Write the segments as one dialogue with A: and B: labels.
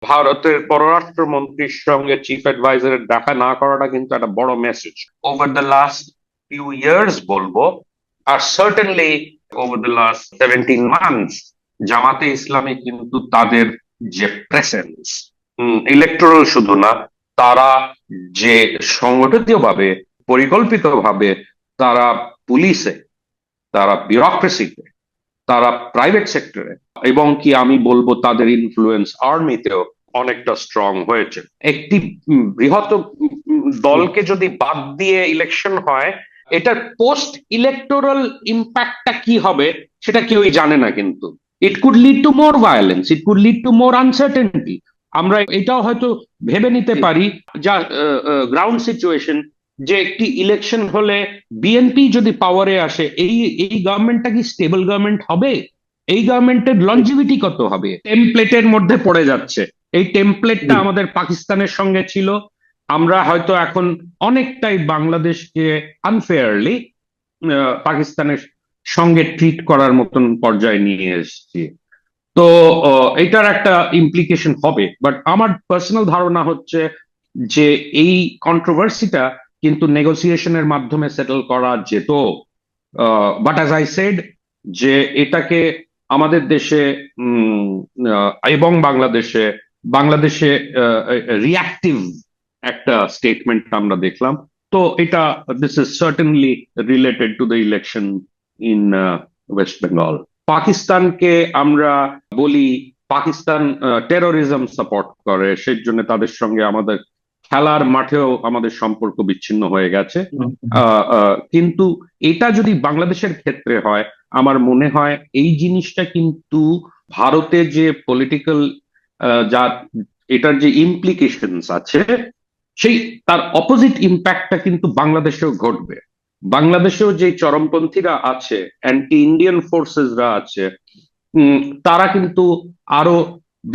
A: ভারতের পররাষ্ট্রমন্ত্রীর সঙ্গে চিফ অ্যাডভাইজারের দেখা না করাটা কিন্তু একটা বড় message over the last few years বলবো। আর certainly over the last 17 months Jamaat-e Islami কিন্তু তাদের যে প্রেসেন্স, ইলেকটোরাল শুধু না, তারা যে সংগঠিত ভাবে, পরিকল্পিত ভাবে তারা পুলিশে, তারা ব্যুরোক্রেসিতে, তারা প্রাইভেট সেক্টরে, এবং কি আমি বলবো তাদের ইনফ্লুয়েন্স আর্মিতেও অনেকটা স্ট্রং হয়েছে। একটি বৃহৎ দলকে যদি বাদ দিয়ে ইলেকশন হয়, এটার পোস্ট ইলেকটোরাল ইম্প্যাক্টটা কি হবে সেটা কেউই জানে না। কিন্তু it could lead to more violence, it could lead to more uncertainty. আমরা এটাও হয়তো ভেবে নিতে পারি, যা গ্রাউন্ড সিচুয়েশন, যে একটি ইলেকশন হলে বিএনপি যদি পাওয়ারে আসে, এই এই গভর্নমেন্টটা কি স্টেবল গভর্নমেন্ট হবে? এই গভর্নমেন্টের লঞ্জিভিটি কত হবে? টেমপ্লেটের মধ্যে পড়ে যাচ্ছে। এই টেমপ্লেটটা আমাদের পাকিস্তানের সঙ্গে ছিল। আমরা হয়তো এখন অনেকটাই বাংলাদেশকে আনফেয়ারলি পাকিস্তানের সঙ্গে ট্রিট করার মতন পর্যায়ে নিয়ে এসেছি। তো এটার একটা ইমপ্লিকেশন হবে, বাট আমার পার্সোনাল ধারণা হচ্ছে যে এই কন্ট্রোভার্সিটা কিন্তু নেগোসিয়েশনের মাধ্যমে সেটেল করা যেত। বাট অ্যাজ আই সেড, যে এটাকে আমাদের দেশে এবং বাংলাদেশে বাংলাদেশে রিয়াক্টিভ একটা স্টেটমেন্ট আমরা দেখলাম। তো এটা, this is certainly related to the election in West Bengal. পাকিস্তানকে আমরা বলি পাকিস্তান টেরোরিজম সাপোর্ট করে, সেই জন্য তাদের সঙ্গে আমাদের খেলার মাঠেও আমাদের সম্পর্ক বিচ্ছিন্ন হয়ে গেছে। কিন্তু এটা যদি বাংলাদেশের ক্ষেত্রে হয়, আমার মনে হয় এই জিনিসটা কিন্তু ভারতের যে পলিটিক্যাল, যা এটার যে ইমপ্লিকেশনস আছে, সেই তার অপোজিট ইম্প্যাক্টটা কিন্তু বাংলাদেশেও ঘটবে। বাংলাদেশেও যে চরমপন্থীরা আছে, অ্যান্টি ইন্ডিয়ান ফোর্সেসরা আছে, তারা কিন্তু আরো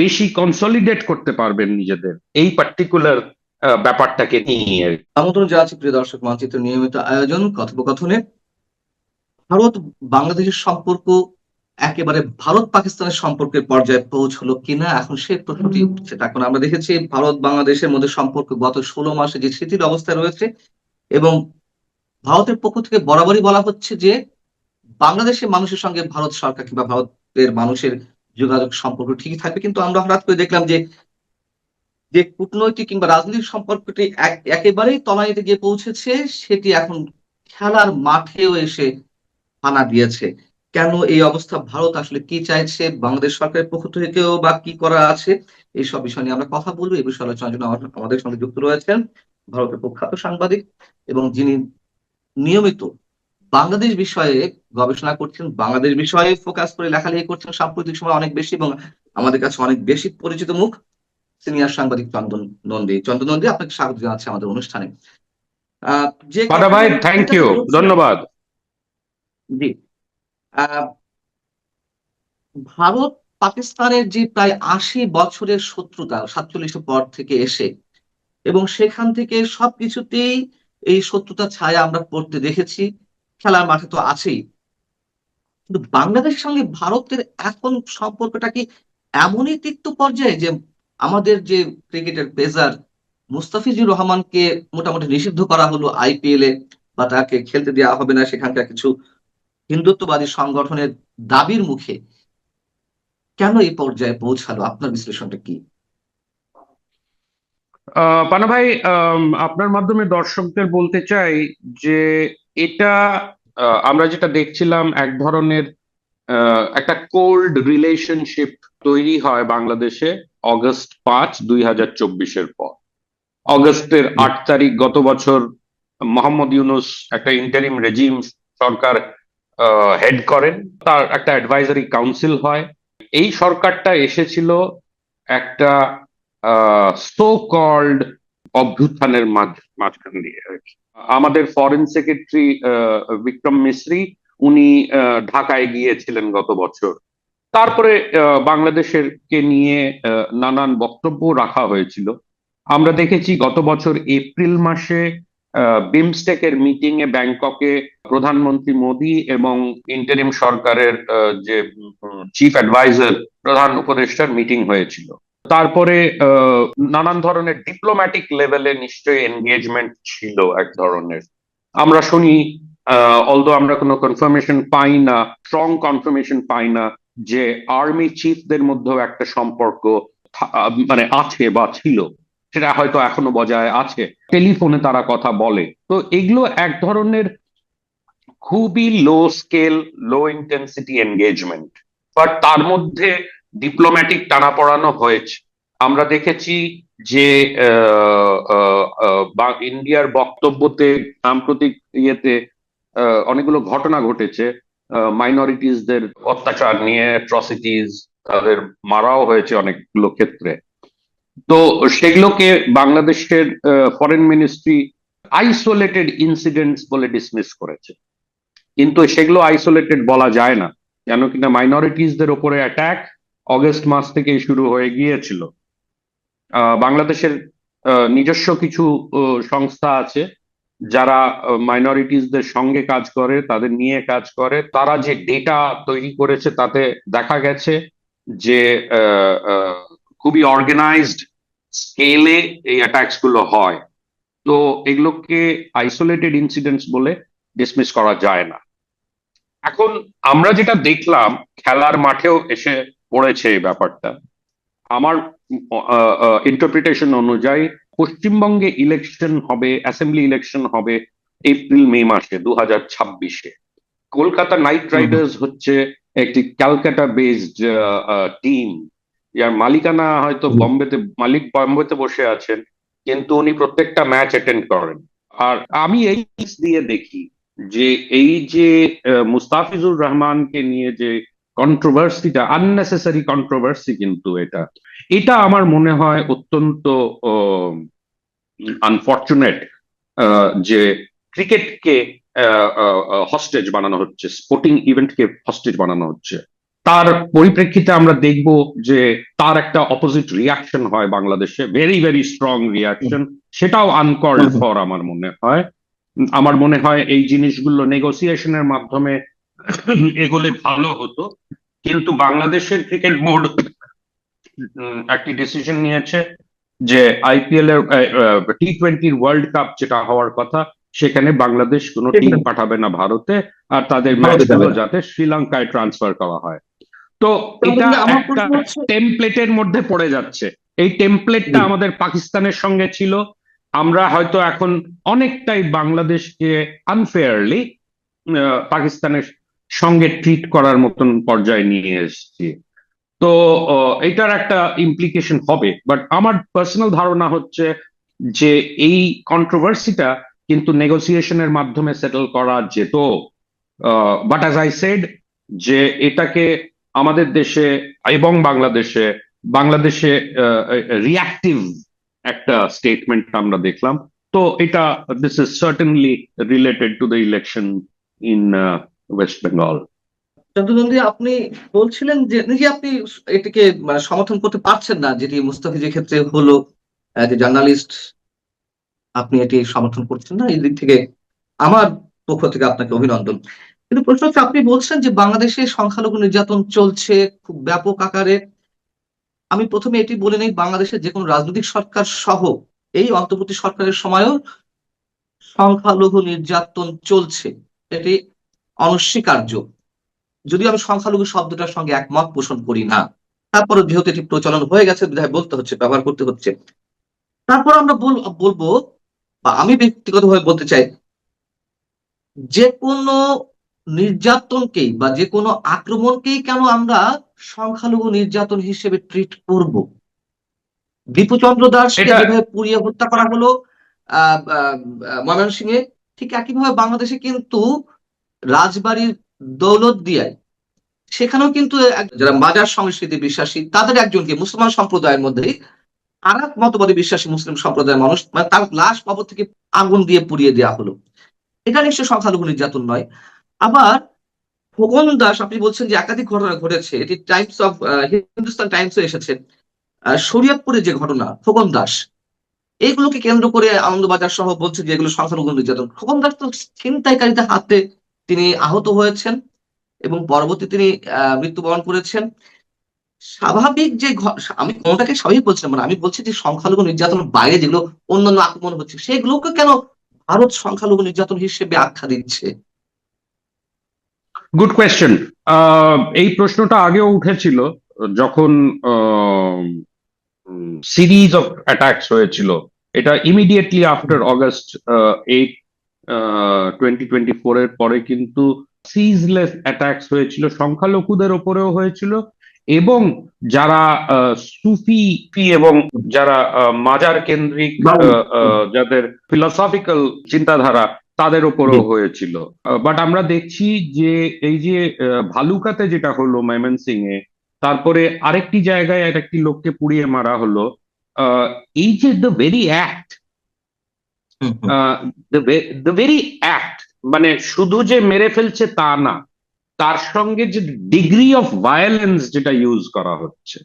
A: বেশি কনসলিডেট করতে পারবেন নিজেদের এই পার্টিকুলার ব্যাপারটাকে নিয়ে।
B: আমন্ত্রণ জানাচ্ছি প্রিয় দর্শক, মানচিত্র নিয়মিত আয়োজন কথোপকথনে ভারত বাংলাদেশের সম্পর্ক একেবারে ভারত পাকিস্তানের সম্পর্কের পর্যায়ে পৌঁছলো কিনা, এখন সেই প্রশ্নটি উঠছে। এখন আমরা দেখেছি ভারত বাংলাদেশের মধ্যে সম্পর্ক গত 16 মাসে যে শিথিল অবস্থায় রয়েছে, এবং ভারতের পক্ষ থেকে বরাবরই বলা হচ্ছে যে বাংলাদেশের মানুষের সঙ্গে ভারত সরকার কিংবা ভারতের মানুষের যোগাযোগ সম্পর্ক ঠিকই থাকবে। কিন্তু আমরা হঠাৎ করে দেখলাম যে যে কূটনৈতিক কিংবা রাজনৈতিক সম্পর্কটি একেবারেই তলানিতে গিয়ে পৌঁছেছে, সেটি এখন খেলার মাঠেও এসে হানা দিয়েছে। কেন এই অবস্থা? ভারত আসলে কি চাইছে? বাংলাদেশ সরকারের পক্ষ থেকেও বা কি করা আছে? এইসব বিষয় নিয়ে আমরা কথা বলবো। এই বিষয়ে আলোচনার জন্য আমাদের সঙ্গে যুক্ত রয়েছেন ভারতের প্রখ্যাত সাংবাদিক, এবং যিনি নিয়মিত বাংলাদেশ বিষয়ে গবেষণা করছেন, বাংলাদেশ বিষয়ে ফোকাস করে লেখালেখি করছেন সাম্প্রতিক সময় অনেক বেশি, এবং আমাদের কাছে অনেক বেশি পরিচিত মুখ, সিনিয়র সাংবাদিক চন্দন নন্দী। চন্দন নন্দী, আপনাকে স্বাগত জানাচ্ছি আমাদের অনুষ্ঠানে। যে
A: পাদা ভাই, থ্যাংক
B: ঘটনাটা
A: ইউ,
B: ঘটছে,
A: ধন্যবাদ।
B: জি, আহ ভারত পাকিস্তানের যে প্রায় 80 বছরের শত্রুতা 47 পর থেকে এসে, এবং সেখান থেকে সবকিছুতেই এই শত্রুতা ছায়া আমরা পড়তে দেখেছি। খেলার মাঠে তো আছেই, কিন্তু বাংলাদেশের সঙ্গে ভারতের এখন সম্পর্কটা কি এমনই তিক্ত পর্যায়ে যে আমাদের যে ক্রিকেটের পেসার মুস্তাফিজুর রহমানকে মোটামুটি নিষিদ্ধ করা হলো আইপিএল এ, বা তাকে খেলতে দেওয়া হবে না সেখানকার কিছু হিন্দুত্ববাদী সংগঠনের দাবির মুখে? কেন এই পর্যায়ে পৌঁছালো? আপনার বিশ্লেষণটা কি?
A: পানা ভাই, আপনার মাধ্যমে দর্শকদের বলতে চাই যে এটা, আমরা যেটা দেখছিলাম, এক ধরনের একটা কোল্ড রিলেশনশিপ তৈরি হয় বাংলাদেশে অগস্ট 5, 2024-এর পর। অগস্টের 8 তারিখ গত বছর মোহাম্মদ ইউনূস একটা ইন্টারিম রেজিম সরকার হেড করেন। তার একটা অ্যাডভাইজারি কাউন্সিল হয়। এই সরকারটা এসেছিল একটা সো কল্ড অভ্যুত্থানের মাঝখান দিয়ে আর কি। আমাদের ফরেন সেক্রেটারি বিক্রম মিশ্রি, উনি ঢাকায় গিয়েছিলেন গত বছর। তারপরে বাংলাদেশের কে নিয়ে নানান বক্তব্য রাখা হয়েছিল। আমরা দেখেছি গত বছর এপ্রিল মাসে বিমস্টেকের মিটিং এ ব্যাংককে প্রধানমন্ত্রী মোদী এবং ইন্টারিম সরকারের যে চিফ অ্যাডভাইজার, প্রধান উপদেষ্টার মিটিং হয়েছিল। তারপরে নানান ধরনের ডিপ্লোম্যাটিক লেভেলে নিশ্চয়ই এনগেজমেন্ট ছিল এক ধরনের। আমরা শুনি, অলদো আমরা কোনো কনফার্মেশন পাই না, স্ট্রং কনফার্মেশন পাই না, যে আর্মি চিফদের মধ্যেও একটা সম্পর্ক মানে আছে বা ছিল, সেটা হয়তো এখনো বজায় আছে, টেলিফোনে তারা কথা বলে। তো এগুলো এক ধরনের খুবই low scale, low intensity engagement, but তার মধ্যে ডিপ্লোম্যাটিক টানাপোড়ানো হয়েছে। আমরা দেখেছি যে ইন্ডিয়ার বক্তব্যতে সাম্প্রতিক ইয়েতে অনেকগুলো ঘটনা ঘটেছে, মাইনরিটিসদের অত্যাচার নিয়ে, অ্যাট্রসিটিস, তাদের মারাও হয়েছে অনেকগুলো ক্ষেত্রে। তো সেগুলোকে বাংলাদেশের ফরেন মিনিস্ট্রি আইসোলেটেড ইনসিডেন্টস বলে ডিসমিস করেছে, কিন্তু সেগুলো আইসোলেটেড বলা যায় না, কেন কিনা মাইনরিটিসদের ওপরে অ্যাটাক অগস্ট মাস থেকে শুরু হয়ে গিয়েছিল। বাংলাদেশের নিজস্ব কিছু সংস্থা আছে যারা মাইনরিটিসদের সঙ্গে কাজ করে, তাদের নিয়ে কাজ করে। তারা যে ডেটা তৈরি করেছে তাতে দেখা গেছে যে খুবই অর্গানাইজড স্কেলে এই অ্যাটাকস গুলো হয়। তো এগুলোকে আইসোলেটেড ইনসিডেন্টস বলে ডিসমিস করা যায় না। এখন আমরা যেটা দেখলাম, খেলার মাঠেও এসে পড়েছে এই ব্যাপারটা। আমার ইন্টারপ্রিটেশন অনুযায়ী পশ্চিমবঙ্গে ইলেকশন হবে, অ্যাসেম্বলি ইলেকশন হবে এপ্রিল মে মাসে 2026-এ। কলকাতা নাইট রাইডার্স হচ্ছে একটি ক্যালকাটা বেসড টিম, যার মালিকানা হয়তো বম্বেতে, মালিক বম্বেতে বসে আছেন, কিন্তু উনি প্রত্যেকটা ম্যাচ অ্যাটেন্ড করেন। আর আমি এই দিয়ে দেখি যে এই যে মুস্তাফিজুর রহমানকে নিয়ে যে কন্ট্রোভার্সিটা, আননেসেসারি কন্ট্রোভার্সি, কিন্তু এটা এটা আমার মনে হয় অত্যন্ত আনফর্চুনেট, যে ক্রিকেটকে হস্টেজ বানানো হচ্ছে, স্পোর্টিং ইভেন্টকে হস্টেজ বানানো হচ্ছে। তার পরিপ্রেক্ষিতে আমরা দেখব যে তার একটা অপোজিট রিয়াকশন হয় বাংলাদেশে, ভেরি ভেরি স্ট্রং রিয়াকশন, সেটাও আনকল্ড ফর আমার মনে হয়। আমার মনে হয় এই জিনিসগুলো নেগোসিয়েশনের মাধ্যমে এগোলে ভালো হতো, কিন্তু বাংলাদেশের ক্রিকেট বোর্ড একটি ডিসিশন নিয়েছে যে আইপিএল এর টি-20 ওয়ার্ল্ড কাপ যেটা হওয়ার কথা, সেখানে বাংলাদেশ কোনো টিম পাঠাবে না ভারতে, আর তাদের ম্যাচগুলো যাতে শ্রীলঙ্কায় ট্রান্সফার করা হয়। তো এটা একটা টেমপ্লেটের মধ্যে পড়ে যাচ্ছে। এই টেমপ্লেটটা আমাদের পাকিস্তানের সঙ্গে ছিল, আমরা হয়তো এখন অনেকটাই বাংলাদেশকে আনফেয়ারলি পাকিস্তানের সঙ্গে ট্রিট করার মতন পর্যায়ে নিয়ে এসেছি। তো এটার একটা ইমপ্লিকেশন হবে, বাট আমার পার্সোনাল ধারণা হচ্ছে যে এই কন্ট্রোভার্সিটা কিন্তু নেগোসিয়েশনের মাধ্যমে সেটেল করা যেত। বাট অ্যাজ আই সেড, যে এটাকে আমাদের দেশে এবং বাংলাদেশে রিয়াক্টিভ একটা স্টেটমেন্ট আমরা দেখলাম। তো এটা, this is certainly related to the election in West Bengal.
B: Chandranandi, আপনি বলছিলেন যে নিজে আপনি এটাকে মানে সমর্থন করতে পারছেন না, যেটি মুস্তাফিজের ক্ষেত্রে হলো, জার্নালিস্ট, আপনি এটি সমর্থন করছেন না। এই দিক থেকে আমার পক্ষ থেকে আপনাকে অভিনন্দন। কিন্তু প্রশ্ন হচ্ছে, আপনি বলছেন যে বাংলাদেশে সংখ্যালঘু নির্যাতন চলছে খুব ব্যাপক আকারে। আমি প্রথমে এটি বলে নেই, বাংলাদেশের যে কোনো রাজনৈতিক সরকার সহ এই অন্তর্বর্তী সরকারের সময়ও সংখ্যালঘু নির্যাতন চলছে, এটি অনস্বীকার্য। যদিও আমি সংখ্যালঘু শব্দটার সঙ্গে একমত পোষণ করি না, তারপরে যেহেতু এটি প্রচলন হয়ে গেছে বিধায় বলতে হচ্ছে, ব্যবহার করতে হচ্ছে। তারপর আমরা বলবো, বা আমি ব্যক্তিগতভাবে বলতে চাই, যে কোনো নির্যাতনকেই বা যে কোনো আক্রমণকেই কেন আমরা সংখ্যালঘু নির্যাতন হিসেবে ট্রিট করব? দীপুচন্দ্র দাসকে যেভাবে পুড়িয়ে হত্যা করা হলো ময়মনসিংহে, ঠিক একইভাবে বাংলাদেশে কিন্তু রাজবাড়ির দৌলতদিয়ায়, সেখানেও কিন্তু যারা মাজার সংস্কৃতি বিশ্বাসী তাদের একজনকে মুসলমান সম্প্রদায়ের মধ্যে আর এক মতবাদী বিশ্বাসী মুসলিম সম্প্রদায়ের মানুষ, মানে তার লাশ কবর থেকে আগুন দিয়ে পুড়িয়ে দেওয়া হলো। এটা নিশ্চয়ই সংখ্যালঘু নির্যাতন নয়। আবার খোকন দাস, আপনি বলছেন যে একাধিক ঘটনা ঘটেছে, এটি টাইমস অফ হিন্দুস্তান টাইমসে এসেছে। শরীয়তপুরে যে ঘটনা, খোকন দাস, এইগুলোকে কেন্দ্র করে আনন্দবাজার সহ বলছে যে এগুলো সংখ্যালঘু নির্যাতন। খোকন দাস তো ছিনতাইকারীদের হাতে তিনি আহত হয়েছেন এবং পরবর্তী তিনি মৃত্যুবরণ করেছেন। স্বাভাবিক যে আমি কোনটাকে স্বাভাবিক বলছি না, মানে আমি বলছি যে সংখ্যালঘু নির্যাতনের বাইরে যেগুলো অন্যান্য আক্রমণ হচ্ছে সেগুলোকে কেন ভারত সংখ্যালঘু নির্যাতন হিসেবে আখ্যা দিচ্ছে?
A: Good question. এই প্রশ্নটা আগেও উঠেছিল যখন সিরিজ অফ অ্যাটাকস হয়েছিল। এটা ইমিডিয়েটলি আফটার অগস্ট 8, 2024 এর পরে কিন্তু সিজলেস অ্যাটাকস হয়েছিল, সংখ্যালঘুদের ওপরেও হয়েছিল, এবং যারা সুফি এবং যারা মাজার কেন্দ্রিক যাদের ফিলসফিক্যাল চিন্তাধারা তাদের
B: জি।
A: ওপরেও হয়েছিল। বাট আমরা দেখছি যে এই যে ভালুকাতে যেটা হলো ময়মনসিং এ, তারপরে আরেকটি জায়গায় আরেকটি লোককে পুড়িয়ে মারা হলো। এই যে the very act,
B: hmm, hmm,
A: the very act, মানে শুধু যে মেরে ফেলছে তা না, তার সঙ্গে যে ডিগ্রি অফ ভায়োলেন্স যেটা ইউজ করা হচ্ছে,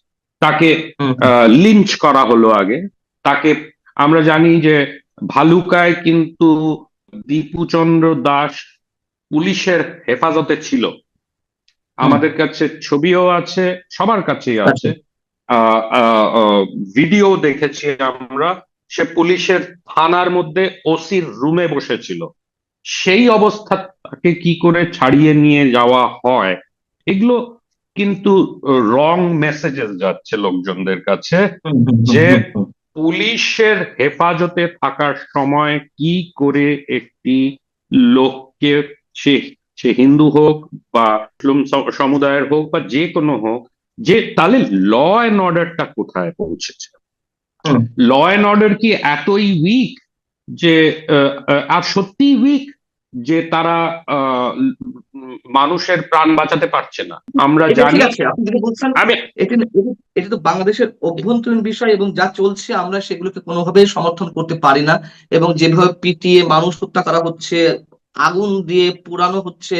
A: তাকে
B: হুম, হুম,
A: লিঞ্চ করা হলো আগে। তাকে, আমরা জানি যে ভালুকায় কিন্তু দীপুচন্দ্র দাস পুলিশের হেফাজতে ছিল।
B: হুম।
A: আমাদের কাছে ছবিও আছে, সবার কাছেই
B: আচ্ছা।
A: আছে। ভিডিও দেখেছি আমরা। সে পুলিশের থানার মধ্যে ওসির রুমে বসেছিল। সেই অবস্থা তাকে কি করে ছাড়িয়ে নিয়ে যাওয়া হয়, এগুলো কিন্তু রং মেসেজেস যাচ্ছে লোকজনদের কাছে,
B: হুম, হুম, হুম,
A: যে
B: হুম, হুম।
A: পুলিশের হেফাজতে থাকার সময় কি করে একটি লোককে, সে সে হিন্দু হোক বা মুসলিম সমুদায়ের হোক বা যে কোনো হোক, যে তাহলে ল অ্যান্ড অর্ডারটা কোথায় পৌঁছেছে?
B: হুম।
A: ল অ্যান্ড অর্ডার কি এতই উইক যে আর সত্যি উইক যে তারা মানুষের প্রাণ বাঁচাতে পারছে না? আমরা
B: এটা ঠিক
A: জানি।
B: আছে, আপনি যেটা বলছেন
A: আমি
B: এটা তো বাংলাদেশের অভ্যন্তরীণ বিষয় এবং যা চলছে আমরা সেগুলোকে কোনোভাবেই সমর্থন করতে পারি না। এবং যেভাবে পিটিয়ে মানুষ হত্যা করা হচ্ছে, আগুন দিয়ে পোড়ানো হচ্ছে,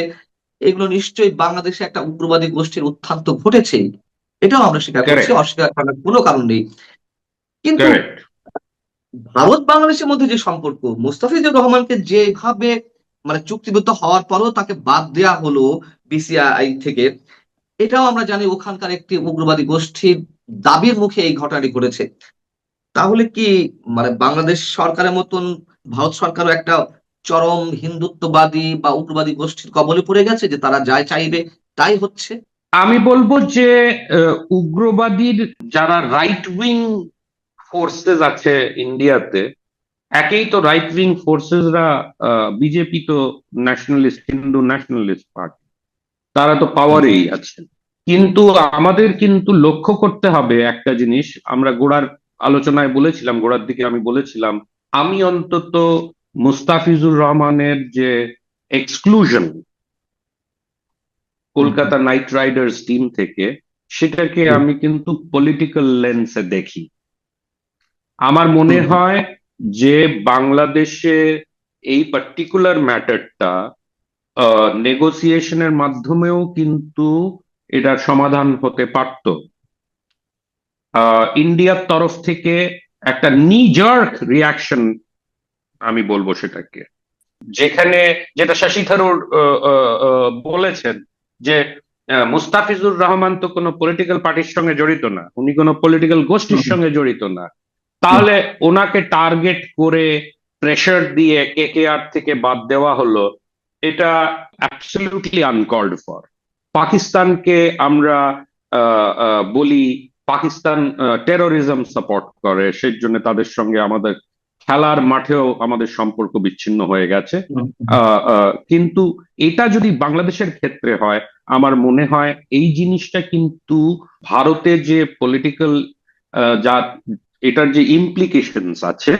B: এগুলো নিশ্চয়ই বাংলাদেশে একটা উগ্রবাদী গোষ্ঠীর উত্থান তো ঘটেছেই। এটাও আমরা স্বীকার করছি,
A: কারেক্ট,
B: অস্বীকার করার কোনো কারণ নেই। কিন্তু
A: কারেক্ট।
B: ভারত বাংলাদেশের মধ্যে যে সম্পর্ক, মুস্তাফিজুর রহমানকে যেভাবে মানে চুক্তিবদ্ধ হওয়ার পরও তাকে বাদ দেয়া হলো বিসিআই থেকে, এটাও আমরা জানি ওখানকার একটি উগ্রবাদী গোষ্ঠীর দাবির মুখে এই ঘটনাটি ঘটেছে। তাহলে কি মানে বাংলাদেশ সরকারের মতন ভারত সরকারও একটা চরম হিন্দুত্ববাদী বা উগ্রবাদী গোষ্ঠীর কবলে পড়ে গেছে, যে তারা যাই চাইবে তাই হচ্ছে?
A: আমি বলবো যে উগ্রবাদীর যারা রাইট উইং ফোর্সেস আছে ইন্ডিয়াতে, একেই তো রাইট উইং ফোর্সেসরা, বিজেপি তো ন্যাশনালিস্ট, হিন্দু ন্যাশনালিস্ট পার্টি, তারা তো
B: হুম,
A: পাওয়ারেই আছেন। কিন্তু আমাদের কিন্তু লক্ষ্য করতে হবে একটা জিনিস, আমরা গোড়ার আলোচনায় বলেছিলাম, গোড়ার দিকে আমি বলেছিলাম, আমি অন্তত মুস্তাফিজুর রহমানের যে এক্সক্লুশন
B: হুম, হুম,
A: কলকাতা নাইট রাইডার্স টিম থেকে, সেটাকে
B: হুম,
A: আমি কিন্তু পলিটিক্যাল লেন্সে দেখি। আমার মনে
B: হুম, হুম,
A: হয় যে বাংলাদেশে এই পার্টিকুলার ম্যাটারটা নেগোসিয়েশনের মাধ্যমেও কিন্তু এটার সমাধান হতে পারত। ইন্ডিয়ার তরফ থেকে একটা নি জার্ক রিয়াকশন, আমি বলবো সেটাকে, যেখানে, যেটা শশী থারুর বলেছেন যে মুস্তাফিজুর রহমান তো কোনো পলিটিক্যাল পার্টির সঙ্গে জড়িত না, উনি কোনো পলিটিক্যাল গোষ্ঠীর
B: হুম,
A: সঙ্গে জড়িত না,
B: হুম,
A: তাহলে ওনাকে টার্গেট করে প্রেশার দিয়ে কেকেআর থেকে বাদ দেওয়া হলো। এটা অ্যাবসলিউটলি আনকল্ড ফর। পাকিস্তানকে আমরা বলি পাকিস্তান টেরোরিজম সাপোর্ট করে, সেই জন্য তাদের সঙ্গে আমাদের খেলার মাঠেও আমাদের সম্পর্ক বিচ্ছিন্ন হয়ে গেছে।
B: হুম, হুম,
A: কিন্তু এটা যদি বাংলাদেশের ক্ষেত্রে হয়, আমার মনে হয় এই জিনিসটা কিন্তু ভারতে যে পলিটিক্যাল, যা এটার যে ইমপ্লিকেশনস আছে,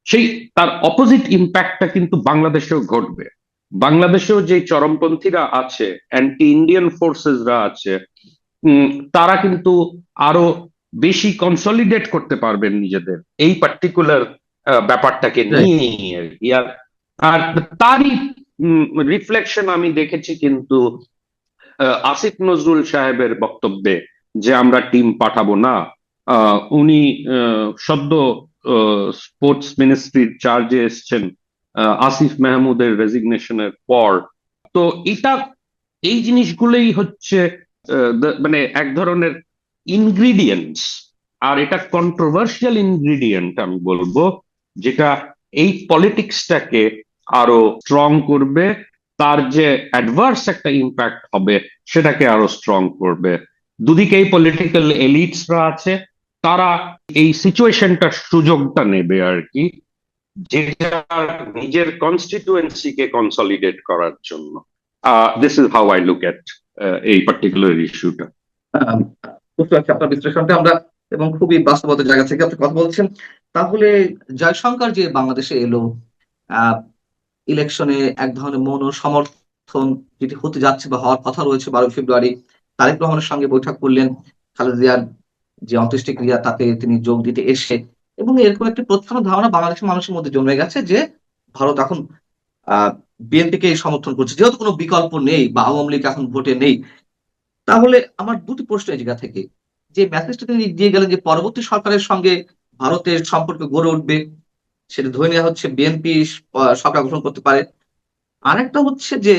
A: সেই তার অপোজিট ইম্প্যাক্টটা কিন্তু বাংলাদেশেও ঘটবে। বাংলাদেশেও যে চরমপন্থীরা আছে, অ্যান্টি ইন্ডিয়ান ফোর্সেসরা আছে, উম, তারা কিন্তু আরো বেশি কনসলিডেট করতে পারবেন নিজেদের এই পার্টিকুলার ব্যাপারটাকে
B: right.
A: নিয়ে আর কি। আর তারই রিফ্লেকশন আমি দেখেছি কিন্তু আসিফ নজরুল সাহেবের বক্তব্যে, যে আমরা টিম পাঠাবো না। উনি সদ্য স্পোর্টস মিনিস্ট্রির চার্জে এসছেন আসিফ মাহমুদের রেজিগনেশনের পর। তো এটা, এই জিনিসগুলোই হচ্ছে মানে এক ধরনের ইনগ্রিডিয়েন্টস, আর এটা কন্ট্রোভার্সিয়াল ইনগ্রিডিয়েন্ট আমি বলবো, যেটা এই পলিটিক্সটাকে আরো স্ট্রং করবে, তার যে অ্যাডভার্স একটা ইম্প্যাক্ট হবে সেটাকে আরো স্ট্রং করবে। দুদিকেই পলিটিক্যাল এলিটসরা আছে, তারা এই সিচুয়েশনটার সুযোগটা নেবে আর কি, যেটা নিজের কনস্টিটুয়েন্সিকে কনসলিডেট করার জন্য। This is how I look at এই পার্টিকুলার ইস্যুটা।
B: আহ, বুঝতে পারছি আপনার বিশ্লেষণটা আমরা, এবং খুবই বাস্তবতার জায়গা থেকে আপনি কথা বলছেন। তাহলে জয়শঙ্কর যে বাংলাদেশে এলো, ইলেকশনে এক ধরনের মৌন সমর্থন যেটি হতে যাচ্ছে বা হওয়ার কথা রয়েছে 12 ফেব্রুয়ারি, তারেক রহমানের সঙ্গে বৈঠক করলেন, খালেদা জিয়ার যে অন্ত্যেষ্টিক্রিয়া তাতে তিনি যোগ দিতে এসে, এবং এরকম একটি প্রত্যাশার ধারণা বাংলাদেশের মানুষের মধ্যে জন্মে গেছে যে ভারত এখন বিএনপিকে সমর্থন করছে, যেহেতু কোনো বিকল্প নেই বা আওয়ামী লীগ এখন ভোটে নেই। তাহলে আমার দুটি প্রশ্ন এই জায়গা থেকে, যে মেসেজটা তিনি দিয়ে গেলেন যে পরবর্তী সরকারের সঙ্গে ভারতের সম্পর্ক গড়ে উঠবে, সেটা ধরে নেওয়া হচ্ছে বিএনপি সরকার গঠন করতে পারে। আরেকটা হচ্ছে যে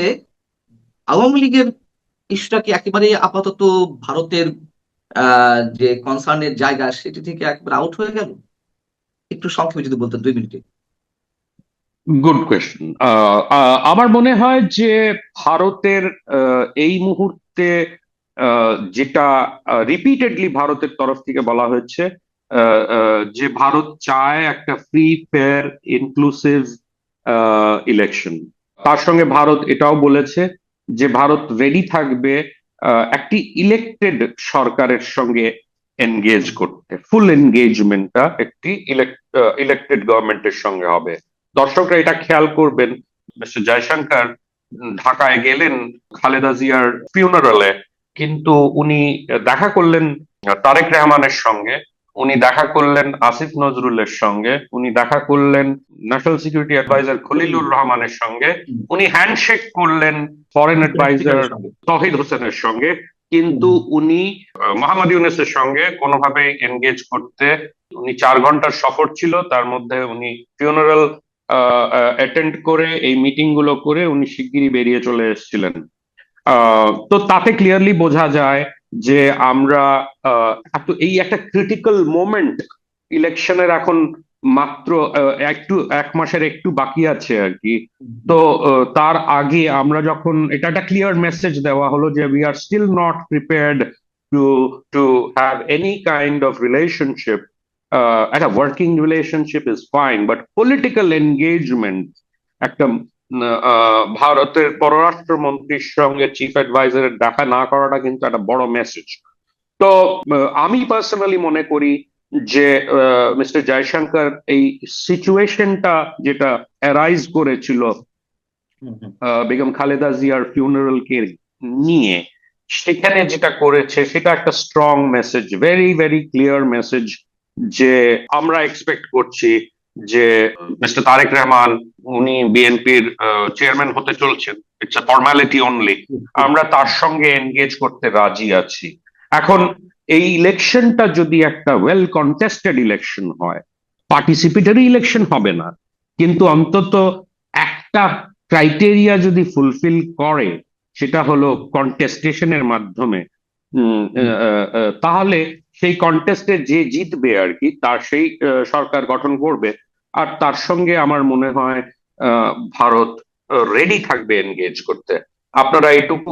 B: আওয়ামী লীগের ইস্যুটা কি একেবারে আপাতত ভারতের যে কনসার্নের জায়গা সেটি থেকে একেবারে আউট হয়ে গেল? একটু সংক্ষেপে যদি বলতেন 2 মিনিটে।
A: Good question. আমার মনে হয় যে ভারতের এই মুহূর্তে যেটা রিপিটেডলি ভারতের তরফ থেকে বলা হয়েছে, যে ভারত চায় একটা ফ্রি, ফেয়ার, ইনক্লুসিভ ইলেকশন। তার সঙ্গে ভারত এটাও বলেছে যে ভারত রেডি থাকবে একটি ইলেক্টেড সরকারের সঙ্গে এনগেজ করতে। ফুল এনগেজমেন্টটা একটি ইলেক্টেড গভর্নমেন্টের সঙ্গে হবে। দর্শকরা এটা খেয়াল করবেন, মিস্টার জয়শঙ্কর ঢাকায় গেলেন খালেদা জিয়ার ফিউনারালে, কিন্তু উনি দেখা করলেন তারেক রহমানের সঙ্গে, উনি দেখা করলেন আসিফ নজরুলের সঙ্গে, উনি দেখা করলেন ন্যাশনাল সিকিউরিটি অ্যাডভাইজার খলিলুর রহমানের সঙ্গে, উনি হ্যান্ডশেক করলেন ফরেন অ্যাডভাইজার তহিদ হোসেনের সঙ্গে, কিন্তু উনি মোহাম্মদ ইউনূসের সঙ্গে কোনোভাবেই এনগেজ করতে, উনি 4 ঘন্টার সফর ছিল, তার মধ্যে উনি ফিউনারাল অ্যাটেন্ড করে এই মিটিং গুলো করে উনি শিগগিরই বেরিয়ে চলে এসেছিলেন। তো তাতে ক্লিয়ারলি বোঝা যায় যে আমরা এই একটা ক্রিটিক্যাল মোমেন্ট, ইলেকশনের এখন মাত্র 1 মাসের একটু বাকি আছে আর কি। তো তার আগে আমরা যখন এটা একটা ক্লিয়ার মেসেজ দেওয়া হলো যে we are still not prepared to to have any kind of relationship. একটা working relationship is fine, but political engagement একটা ভারতের পররাষ্ট্রমন্ত্রীর সঙ্গে চিফ অ্যাডভাইজারের দেখা না করাটা কিন্তু একটা বড় মেসেজ। তো আমি পার্সোনালি মনে করি যে মিস্টার জয়শঙ্কর এই সিচুয়েশনটা যেটা অ্যারাইজ করেছিল বেগম খালেদা জিয়ার ফিউনারাল কে নিয়ে, সেখানে যেটা করেছে সেটা একটা strong message, very very clear message, যে আমরা এক্সপেক্ট করছি যে মিস্টার তারেক রহমান, উনি বিএনপির চেয়ারম্যান হতে চলছেন, ইটস আ ফর্মালিটি অনলি, আমরা তার সঙ্গে এনগেজ করতে রাজি আছি। এখন এই ইলেকশনটা যদি একটা ওয়েল কন্টেস্টেড ইলেকশন হয়, পার্টিসিপেটরি ইলেকশন হবে না, কিন্তু অন্তত একটা ক্রাইটেরিয়া যদি ফুলফিল করে, সেটা হলো কন্টেস্টেশনের মাধ্যমে, তাহলে সেই কন্টেস্টে যে জিতবে আর কি, তার সেই সরকার গঠন করবে। আর তার সঙ্গে আমার মনে হয় ভারত রেডি থাকবে এনগেজ করতে। আপনারা এটুকু